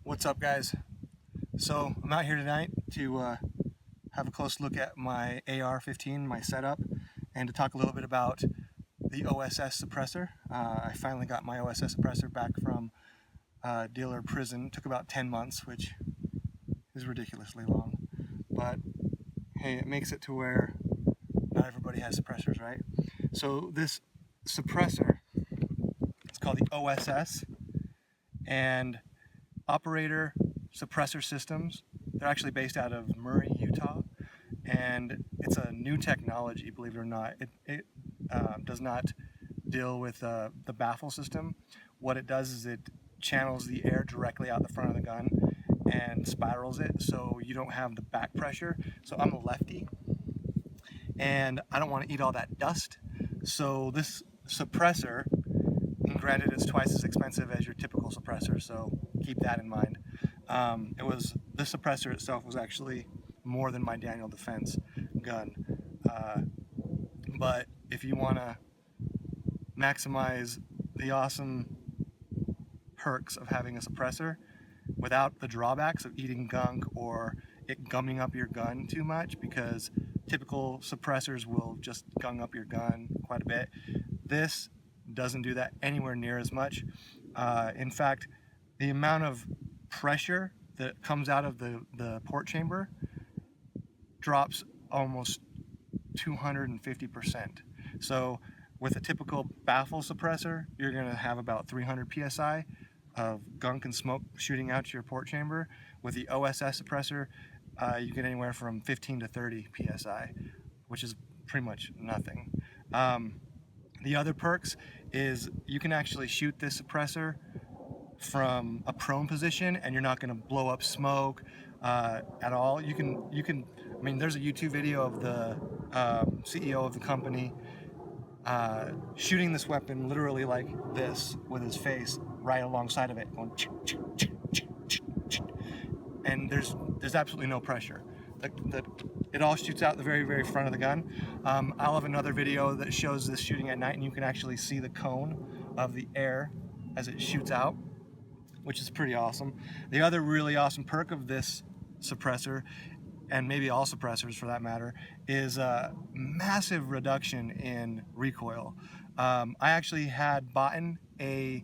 What's up, guys? So I'm out here tonight to have a close look at my AR-15, my setup, and to talk a little bit about the OSS Suppressor. I finally got my OSS Suppressor back from dealer prison. It took about 10 months, which is ridiculously long. But hey, it makes it to where not everybody has suppressors, right? So this suppressor, it's called the OSS, and Operator Suppressor Systems. They're actually based out of Murray, Utah, and it's a new technology, believe it or not. It does not deal with the baffle system. What it does is it channels the air directly out the front of the gun and spirals it so you don't have the back pressure. So I'm a lefty and I don't want to eat all that dust. So this suppressor, and granted it's twice as expensive as your typical suppressor, so keep that in mind. This suppressor itself was actually more than my Daniel Defense gun. But if you want to maximize the awesome perks of having a suppressor without the drawbacks of eating gunk or it gumming up your gun too much, because typical suppressors will just gung up your gun quite a bit, this doesn't do that anywhere near as much. In fact, the amount of pressure that comes out of the port chamber drops almost 250%. So with a typical baffle suppressor, you're going to have about 300 psi of gunk and smoke shooting out your port chamber. With the OSS suppressor, you get anywhere from 15 to 30 psi, which is pretty much nothing. The other perks is you can actually shoot this suppressor from a prone position and you're not going to blow up smoke at all. You can, I mean, there's a YouTube video of the CEO of the company shooting this weapon literally like this with his face right alongside of it, going and there's absolutely no pressure. It all shoots out the very, very front of the gun. I'll have another video that shows this shooting at night, and you can actually see the cone of the air as it shoots out, which is pretty awesome. The other really awesome perk of this suppressor, and maybe all suppressors for that matter, is a massive reduction in recoil. I actually had bought a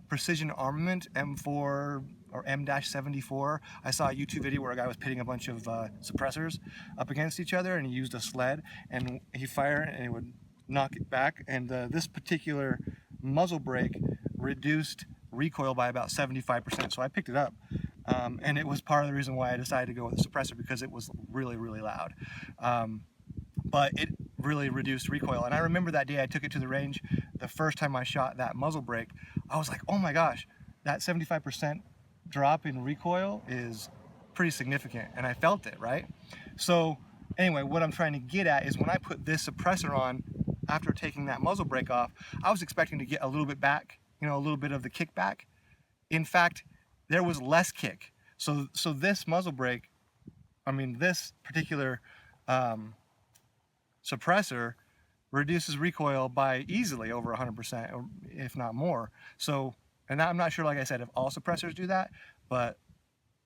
precision armament M4 or M-74. I saw a YouTube video where a guy was pitting a bunch of suppressors up against each other, and he used a sled and he fired and it would knock it back, and this particular muzzle brake reduced recoil by about 75%. So I picked it up, and it was part of the reason why I decided to go with a suppressor, because it was really, really loud. But it really reduced recoil, and I remember that day I took it to the range. The first time I shot that muzzle brake, I was like, oh my gosh, that 75% drop in recoil is pretty significant, and I felt it, right? So anyway, what I'm trying to get at is when I put this suppressor on after taking that muzzle brake off, I was expecting to get a little bit back, a little bit of the kickback. In fact, there was less kick. So this muzzle brake, this particular suppressor reduces recoil by easily over 100%, or if not more. So, and I'm not sure, like I said, if all suppressors do that, but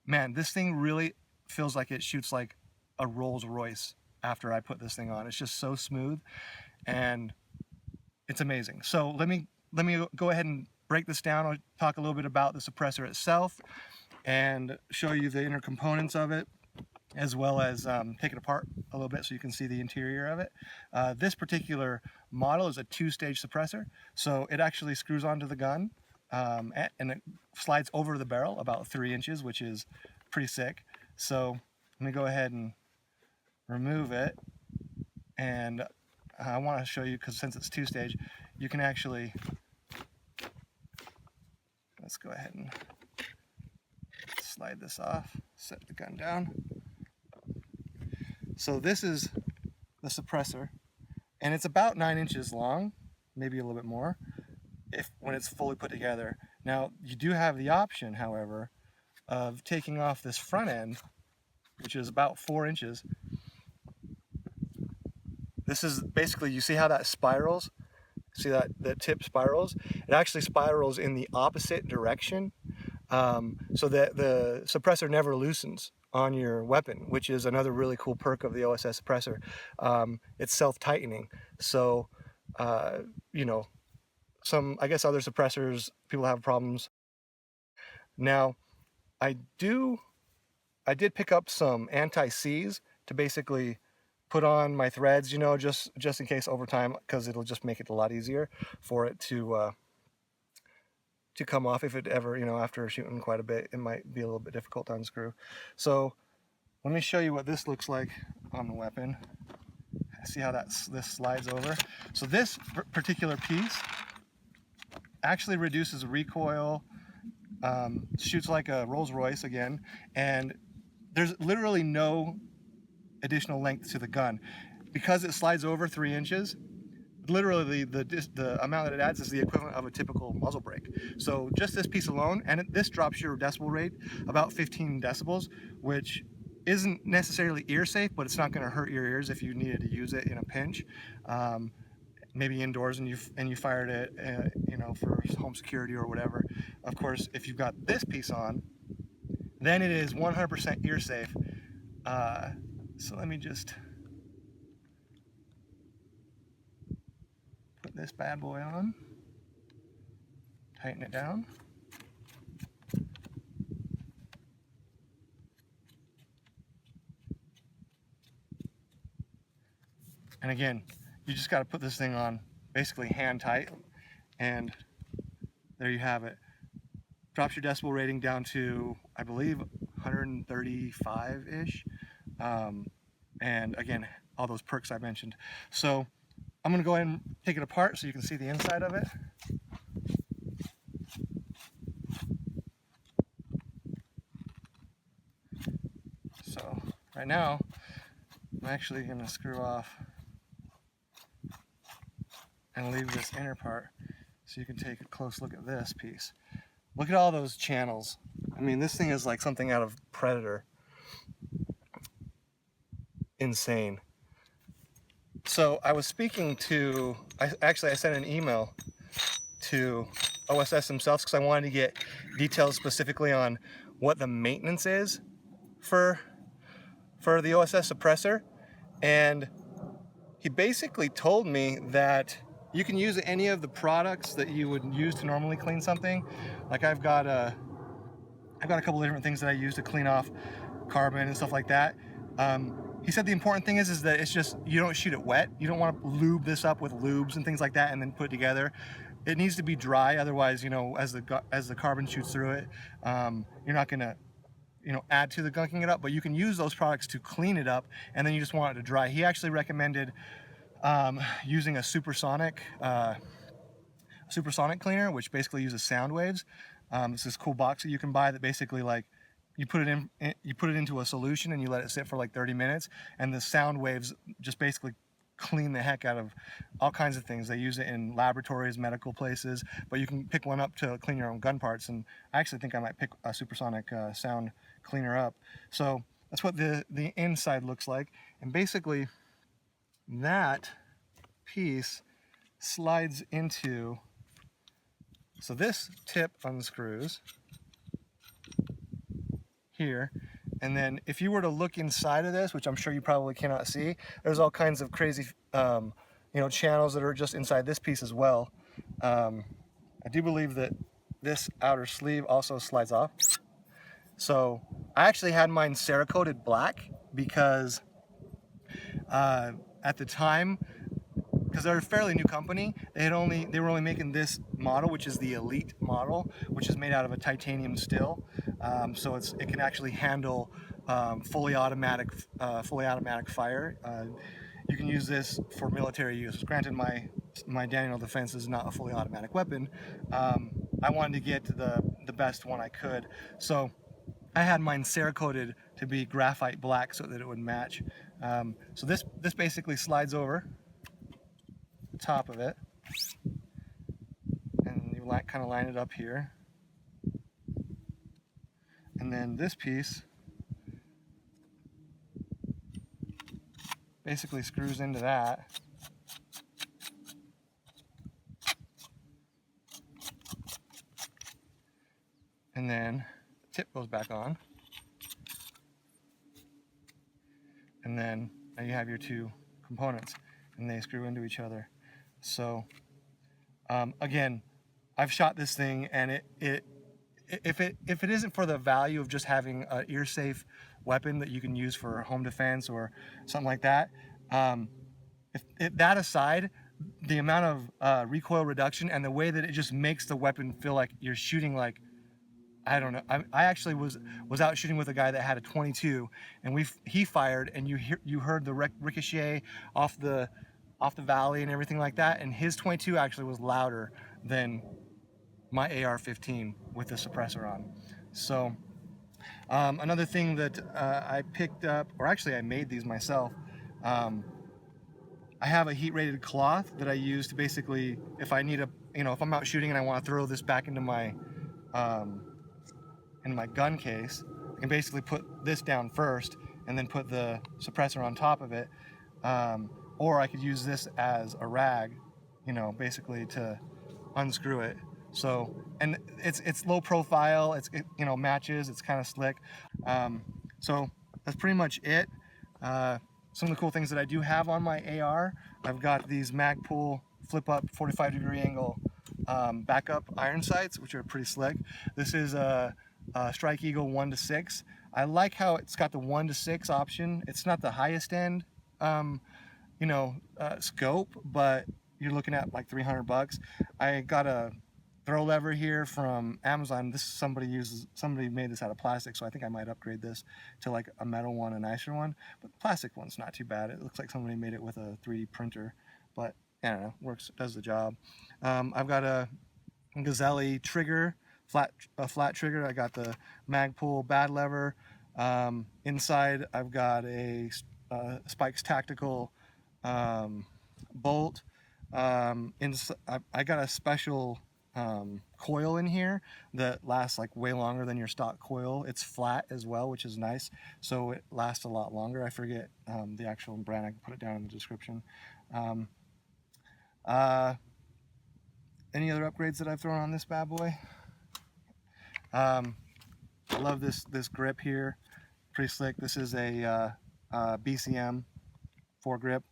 man, this thing really feels like it shoots like a Rolls Royce after I put this thing on. It's just so smooth and it's amazing. So let me go ahead and break this down. I'll talk a little bit about the suppressor itself and show you the inner components of it, as well as take it apart a little bit so you can see the interior of it. This particular model is a 2-stage suppressor, so it actually screws onto the gun and it slides over the barrel about 3 inches, which is pretty sick. So let me go ahead and remove it, and I want to show you, because since it's 2-stage, you can actually, let's go ahead and slide this off, set the gun down. So this is the suppressor, and it's about 9 inches long, maybe a little bit more, when it's fully put together. Now, you do have the option, however, of taking off this front end, which is about 4 inches. This is basically, you see how that spirals? See that the tip spirals? It actually spirals in the opposite direction so that the suppressor never loosens on your weapon, which is another really cool perk of the OSS Suppressor. It's self-tightening, so you know, I guess other suppressors, people have problems. Now, I did pick up some anti-seize to basically put on my threads, you know, just in case over time, because it'll just make it a lot easier for it to come off. If it ever, you know, after shooting quite a bit, it might be a little bit difficult to unscrew. So let me show you what this looks like on the weapon. See how this slides over. So this particular piece actually reduces recoil, shoots like a Rolls Royce again, and there's literally no additional length to the gun. Because it slides over 3 inches, literally the amount that it adds is the equivalent of a typical muzzle brake. So just this piece alone, and this drops your decibel rate about 15 decibels, which isn't necessarily ear safe, but it's not going to hurt your ears if you needed to use it in a pinch. Maybe indoors and you fired it, you know, for home security or whatever. Of course, if you've got this piece on, then it is 100% ear safe. So let me just put this bad boy on, tighten it down. And again, you just got to put this thing on basically hand tight, and there you have it. Drops your decibel rating down to, I believe, 135-ish. And again, all those perks I mentioned. So I'm going to go ahead and take it apart so you can see the inside of it. So right now, I'm actually going to screw off and leave this inner part so you can take a close look at this piece. Look at all those channels. I mean, this thing is like something out of Predator. Insane. So I was speaking to, I sent an email to OSS themselves because I wanted to get details specifically on what the maintenance is for the OSS suppressor, and he basically told me that you can use any of the products that you would use to normally clean something. Like I've got a couple of different things that I use to clean off carbon and stuff like that. He said the important thing is that it's just, you don't shoot it wet. You don't want to lube this up with lubes and things like that and then put it together. It needs to be dry, otherwise, you know, as the carbon shoots through it, you're not gonna, you know, add to the gunking it up, but you can use those products to clean it up, and then you just want it to dry. He actually recommended using a supersonic cleaner, which basically uses sound waves. It's this cool box that you can buy that basically, like, you put it into a solution and you let it sit for like 30 minutes, and the sound waves just basically clean the heck out of all kinds of things. They use it in laboratories, medical places, but you can pick one up to clean your own gun parts, and I actually think I might pick a supersonic sound cleaner up. So that's what the inside looks like, and basically that piece slides into, so this tip unscrews here, and then if you were to look inside of this, which I'm sure you probably cannot see, there's all kinds of crazy you know, channels that are just inside this piece as well. I do believe that this outer sleeve also slides off. So I actually had mine Cerakoted black because at the time, because they're a fairly new company, they were only making this model, which is the Elite model, which is made out of a titanium steel. So it can actually handle fully automatic fire. You can use this for military use. Granted, my Daniel Defense is not a fully automatic weapon. I wanted to get the best one I could, so I had mine Cerakoted to be graphite black so that it would match. So this basically slides over the top of it, and you kind of line it up here, and then this piece basically screws into that. and then the tip goes back on, and then now you have your two components, and they screw into each other. So again, I've shot this thing, and if it isn't for the value of just having an ear safe weapon that you can use for home defense or something like that, that aside, the amount of recoil reduction and the way that it just makes the weapon feel like you're shooting, like, I don't know. I actually was out shooting with a guy that had a 22, and he fired, and you heard the ricochet off the valley and everything like that, and his 22 actually was louder than my AR-15 with the suppressor on. So another thing that I picked up, or actually I made these myself. I have a heat-rated cloth that I use to basically, if I need if I'm out shooting and I want to throw this back into my gun case, I can basically put this down first and then put the suppressor on top of it. Or I could use this as a rag, basically to unscrew it. So, and it's low profile, it matches, it's kind of slick. So that's pretty much it. Some of the cool things that I do have on my AR, I've got these Magpul flip up 45-degree angle backup iron sights, which are pretty slick. This is a Strike Eagle 1-6. I like how it's got the 1-6 option. It's not the highest end scope, but you're looking at like $300. I got a throw lever here from Amazon. This somebody made this out of plastic, so I think I might upgrade this to like a metal one, a nicer one. But the plastic one's not too bad. It looks like somebody made it with a 3D printer, but I don't know, does the job. I've got a Gazelle trigger, a flat trigger. I got the Magpul bad lever. Inside I've got a Spikes Tactical bolt. I got a special coil in here that lasts like way longer than your stock coil. It's flat as well, which is nice, so it lasts a lot longer. I forget the actual brand. I can put it down in the description. Any other upgrades that I've thrown on this bad boy? I love this grip here, pretty slick. This is a BCM foregrip,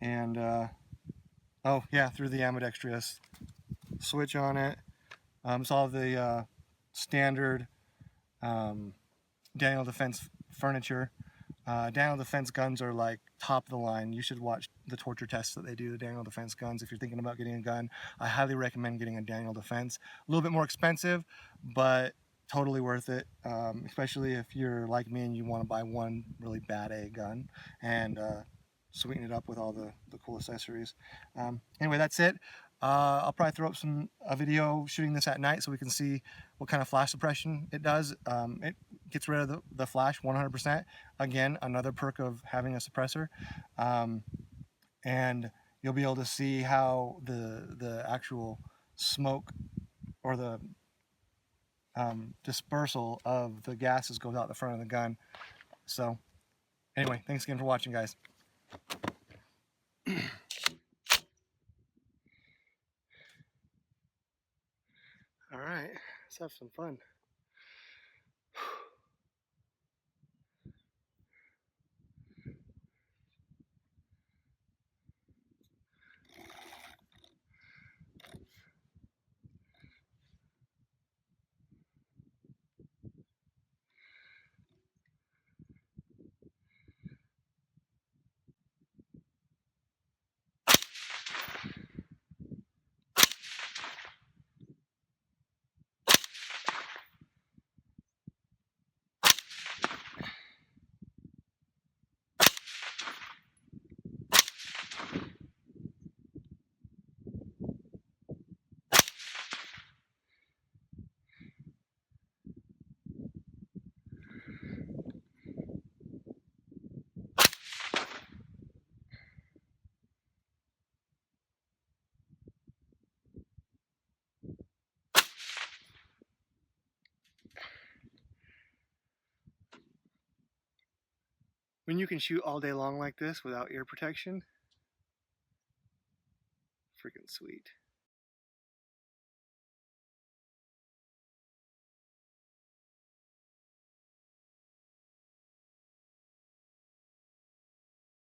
and oh yeah, through the ambidextrous switch on it. It's all the standard Daniel Defense furniture. Daniel Defense guns are like top of the line. You should watch the torture tests that they do, the Daniel Defense guns. If you're thinking about getting a gun, I highly recommend getting a Daniel Defense. A little bit more expensive, but totally worth it, especially if you're like me and you want to buy one really bad A gun and sweeten it up with all the cool accessories. Anyway, that's it. I'll probably throw up a video shooting this at night so we can see what kind of flash suppression it does. It gets rid of the flash 100%. Again, another perk of having a suppressor. And you'll be able to see how the actual smoke or the dispersal of the gases goes out the front of the gun. So anyway, thanks again for watching, guys. All right, let's have some fun. When you can shoot all day long like this without ear protection, freaking sweet.